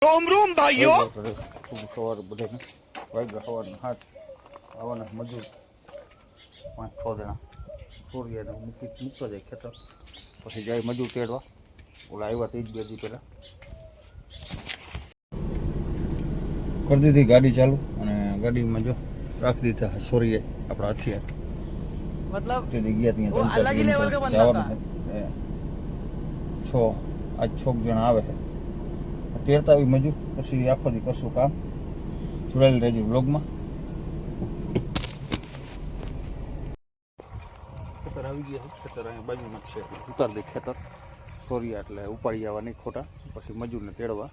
रोम रोम भाइयों सवार बढ़े वाग्या सवार हाथ आवाना मजूर 5-6 जणा सूर्य मुकतो जाए खेतर पछी जाए मजूर तेड़वा ओला आव्या ते 2 દી पहला कर दी थी गाड़ी चालू અને ગાડીમાં જો રાખી દીધા સોરીએ આપણા હથિયાર मतलब તે ગया ત્યાં वो अलग ही लेवल का बंदा था 6 आज 6 જણા આવે છે તેરતા આવી મજૂર પછી આખો દી કરશું કામ જોડાયેલ રહેજો વ્લોગમાં ખેતર આવી ગયા ખેતર અહીંયા બાજુમાં છે ઉતાર દે ખેતર સોરિયા એટલે ઉપાડી જવા નહીં ખોટા પછી મજૂરને તેડવા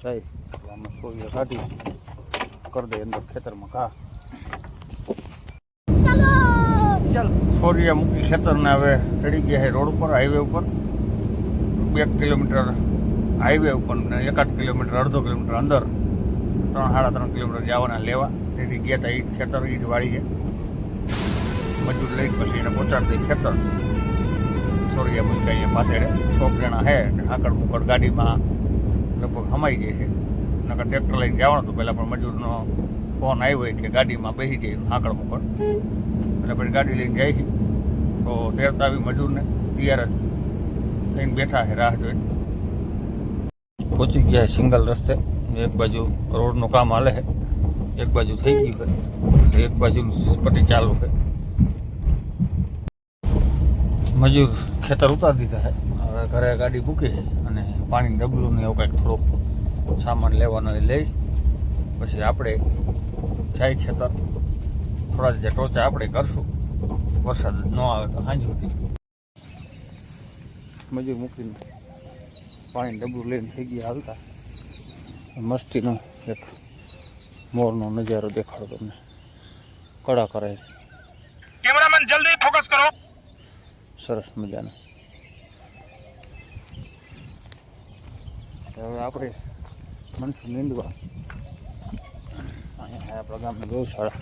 જાય એટલે આમાં સોરિયા કાઢી કરી દે અંદર ખેતરમાં ઘા સોરિયા મૂકી ખેતરને હવે ચડી ગયા છે રોડ ઉપર હાઈવે ઉપર 2 કિલોમીટર हाईवे पर 1-8 किलोमीटर अर्धो किलोमीटर अंदर 3-3.5 किलोमीटर जावाना लेवा तेथी गया था ईट खेतर ईट वाड़ी है मजूर लई पछी एने पहोंचाड़ दे खेतर सोरिया मुका अहीं पातेड़े 100 जणा है आकड़ मुकड़ गाड़ी में लगभग हमाई जाए है नकर ट्रेक्टर लईने जवानुं तो पहला पण मजूरनो फोन आव्यो कि गाड़ी में बेसी जाए आकड़ मुकड़ એટલે પછી ગાડી લઈને જાય તો તેરતા આવી મજૂરને તૈયાર થઈને બેઠા છે રાહ જોઈને पहुंची गया है सिंगल रस्ते एक बाजू रोड नो काम हाले है एक बाजू थी गई है एक बाजू पट्टी चालू है मजूर खेतर उतार दीधा है हवे घरे गाड़ी मूकी अने पानी डबलू ने एवं कंईक थोड़ो सामान लेवानो लई पछी आपणे जाय खेतर थोड़ा जे टोचा आपणे करशुं वरसाद न आवे तो सांज सुधी मजूर मूकीने पानी डबलू लईने थई गया हालता मस्तीनो एक मोरनो नजारो देखाड़ो तमने कड़ा कराय कैमरामैन जल्दी फोकस करो सरस मजानो हवे आपणे मनसू नींदवा अहींया आपणा गामनी गौशाळा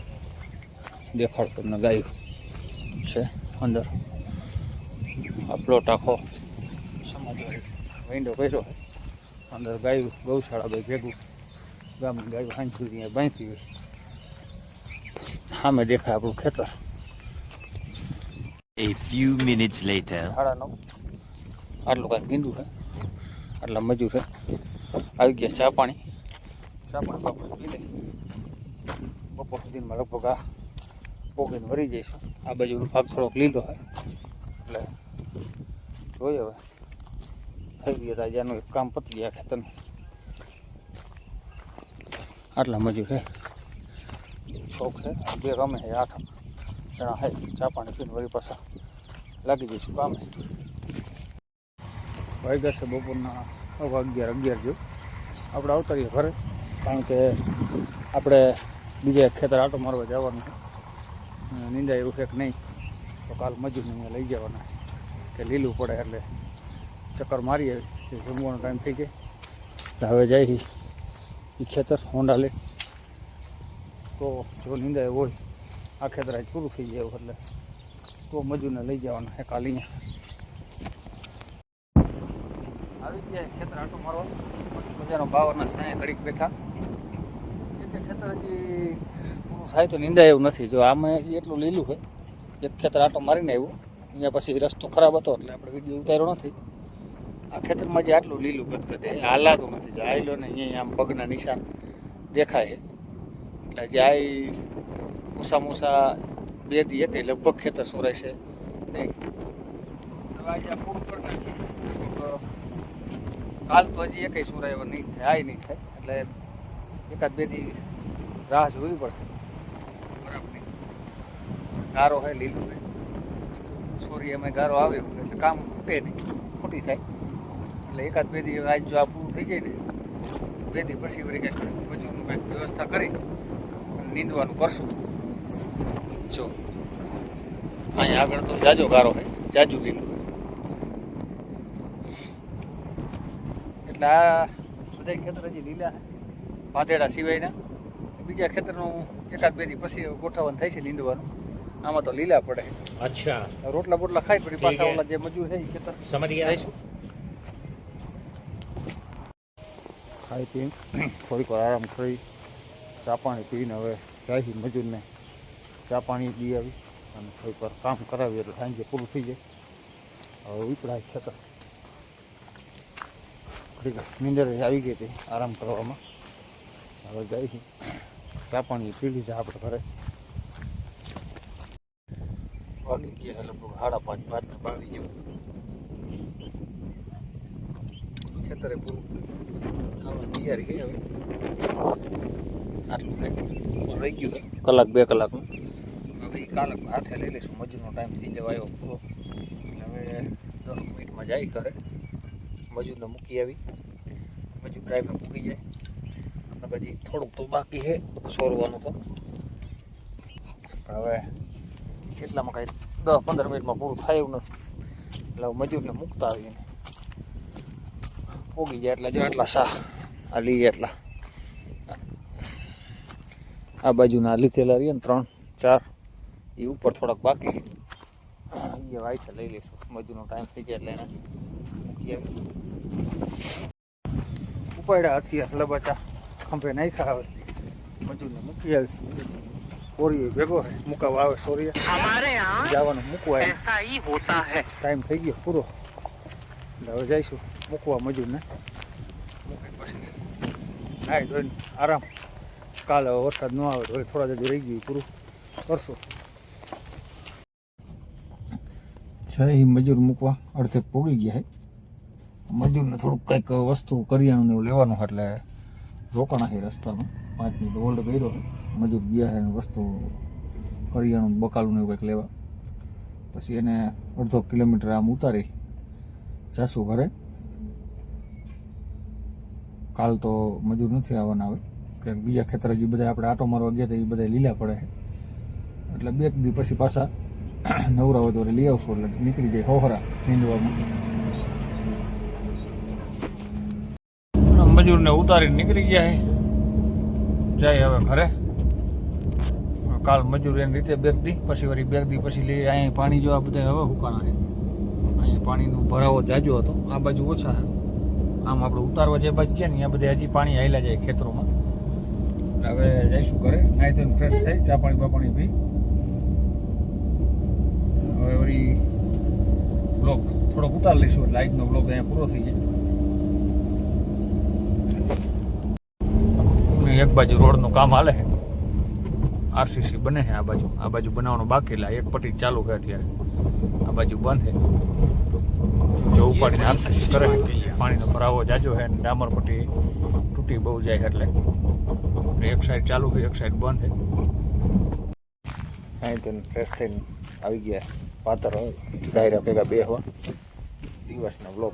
देखाड़ो तमने गायो छे अंदर आ प्लॉट आखो समाजवाड़ी विंडो कर्यो है अंदर गाय गौशाला भाई भेगू गाम गाय हांज सुधी बांधी हुई हाँ मैं देखा आपू खेतर A few minutes later 9:30 आटलू कहीं नींदू है आटला मजूर है आई गया चा पानी पी ले बपोर सुधी में लगभग आ पोगीने वरी जईशुं आ बाजू भाग थोड़ोक लीलो है એટલે જોઈએ હવે થઈ ગયું રાજાનું એક કામ પતી ગયા ખેતરનું આટલા મજૂર છે શોખ છે 2 રમે છે 8 જણા છે ચા પાણી પીને વળી પાછા લાગી જઈશું કામે વાગ્યા છે બપોરના 11 જેવું આપણે અવતરીએ ઘરે કારણ કે આપણે બીજે ખેતર આટો મારવા જવાનું છે નીંદાય એવું છે કે નહીં તો કાલ મજૂરને અહીંયા લઈ જવાના કે લીલું પડે એટલે चक्कर मारी है जमवा टाइम थी गए हवे जाए खेतर होंडा ले तो जो नींदा वो आ खेतर आज पूरु थी जाए एट तो मजूर ने लई जाना है काली खेतर आटो मारवा मस्त मजानो बावरना साए घड़ीक बैठा खेतर हजी पूरु थाय तो नींदा एवं नहीं जो आम एटलू लीलू है एक खेतर आटो मारीने आव्यो अहींया पछी रस्तो खराब हतो एटले आपणे विडियो उतार्यो नथी आ खेतर में जे आटलू लीलू गदगद है हालातो नहीं जायलो ने अहीं आम पगना निशान देखाय એટલે જાય મૂસા મૂસા 2 દી એક લગભગ ખેતર સોરાય છે નહીં હવે આજે પૂરું કરી નાખી કાલ તો હજી એકેય સોરાય નહીં થાય નહીં થાય એટલે 1-2 દી રાહ જોવી પડશે બરાબર ગારો હે લીલું હે સોરિયામાં ગારો આવે એટલે કામ ખૂટે નહીં ખોટી થાય એટલે 1-2 દી આજ જો આ પૂરું થઈ જાય ને 2 દી પછી વળી કંઈક મજૂરનું કંઈક વ્યવસ્થા કરી નીંદવાનું કરશું જો અહીંયા આગળ તો જાજો ગારો છે જાજુ લીલું એટલે આ બધા ખેતર હજી લીલા છે પાતેડા સિવાયના બીજા ખેતરનું 1-2 દી પછી ગોઠવવાનું થાય છે નીંદવાનું આમાં તો લીલા પડે अच्छा રોટલા બોટલા ખાઈ પછી પાછા ઓલા જે મજૂર છે એ ખેતર समझ गया જઈશું ખાઈ પીને થોડીક વાર આરામ કરી ચા પાણી પીને હવે જાય મજૂરને ચા પાણી પી આવી અને થોડીક વાર કામ કરાવી એટલે સાંજે પૂરું થઈ જાય. હવે ઉપડાય ખેતર થોડીક નીંદર આવી ગઈ હતી આરામ કરવામાં. હવે જાય ચા પાણી પી લીધા આપણે ઘરે. વાગી ગયા લગભગ 5:30 5:00 વાગી જેવું. ખેતરે પૂરું થવાની તૈયારી થઈ હવે. આટલું રહી ગયું છે 1 2 કલાકનું. હવે કાલે હાથે લઈ લઈશું. મજૂરનો ટાઈમ થઈ જવા આવ્યો પૂરો એટલે હવે 10 મિનિટમાં જાય ઘરે. મજૂરને મૂકી આવી. મજૂર ટાઈમે પૂકી જાય અને પછી થોડુંક તો બાકી છે સોરવાનું. તો હવે કેટલામાં કાંઈ 10-15 મિનિટમાં પૂરું થાય એવું નથી એટલે મજૂરને મૂકતા આવીને પોગી જાય એટલે જો આટલા સા આ લઈએ એટલા આ બાજુના લીધેલા રહીએ ને 3 4 એ ઉપર થોડાક બાકી એ વાયથે લઈ લઈશું. મજૂરનો ટાઈમ થઈ જાય એટલે એને મૂકી આવી. ઉપાડ્યા હથિયાર લબાચા ખંભે નાખ્યા. આવે મજૂરને મૂકી આવી. સોરી ભેગો મુકાવા આવે. સોરી જવાનું મૂકવા ટાઈમ થઈ ગયો પૂરો એટલે હવે જઈશું મૂકવા મજૂરને. મૂકી પછી નાહી ધોઈને આરામ. કાલે હવે વરસાદ ન આવે તો થોડા જલ્દી રહી ગયું પૂરું કરશું. છે મજૂર મૂકવા અડધે પોગી ગયા છે. મજૂરને થોડુંક કંઈક વસ્તુ કરિયાણું ને એવું લેવાનું એટલે રોકાણા છે રસ્તામાં. 5 મિનિટ હોલ્ડ કર્યો છે. મજૂર ગયા છે વસ્તુ કરિયાણું બકાલું ને એવું કંઈક લેવા. પછી એને અડધો કિલોમીટર આમ ઉતારી જાશું ઘરે. કાલ તો મજૂર નથી આવવાના આવે કે બીજા ખેતર જે બધા આપણે આટો મારવા ગયા હતા એ બધા લીલા પડે છે એટલે 2 દી પછી પાછા નવરા હોય તો લઈ આવશું એટલે નીકળી જાય હોહરા નીંદવામાં. મજૂરને ઉતારીને નીકળી ગયા છે. જાય હવે ઘરે. કાલ મજૂર એની રીતે 2 દી પછી વળી 2 દી પછી લઈ અહીંયા પાણી જો આ બધા હવે હુકાણા છે. અહીંયા પાણીનો ભરાવો જાજો હતો. આ બાજુ ઓછા. આમ આપણે ઉતારવા જે બાજુ ગયા ને ત્યાં બધે હજી પાણી હાલ્યા જાય ખેતરોમાં. હવે જઈશું ઘરે. નાહી ધોઈને ફ્રેશ થઈ ચા પાણી પી હવે વળી બ્લોગ થોડોક ઉતાર લઈશું એટલે આજનો બ્લોગ અહીંયા પૂરો થઈ જાય. એક બાજુ રોડનું કામ હાલે છે. આરસીસી બને છે આ બાજુ બનાવવાનું બાકી. એટલે એક પટ્ટી ચાલુ છે અત્યારે. આ બાજુ બંધ છે. જો ઉપાડીને આરસીસી કરે પાણીનો ભરાવો જાજો છે. ડામર પટ્ટી તૂટી બહુ જાય એટલે એક સાઈડ ચાલુ છે એક સાઈડ બંધ છે. અહીં તો ફ્રેશ થઈને આવી ગયા પાતર ડાયરા ભેગા બેહવા. દિવસનો બ્લોગ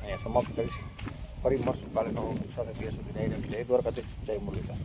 અહીંયા સમાપ્ત કરીશું. ફરી મળશું કાલે નવા સાથે. ત્યાં સુધી ડાયરા જય દ્વારકાધીશ જય મુરલીધર.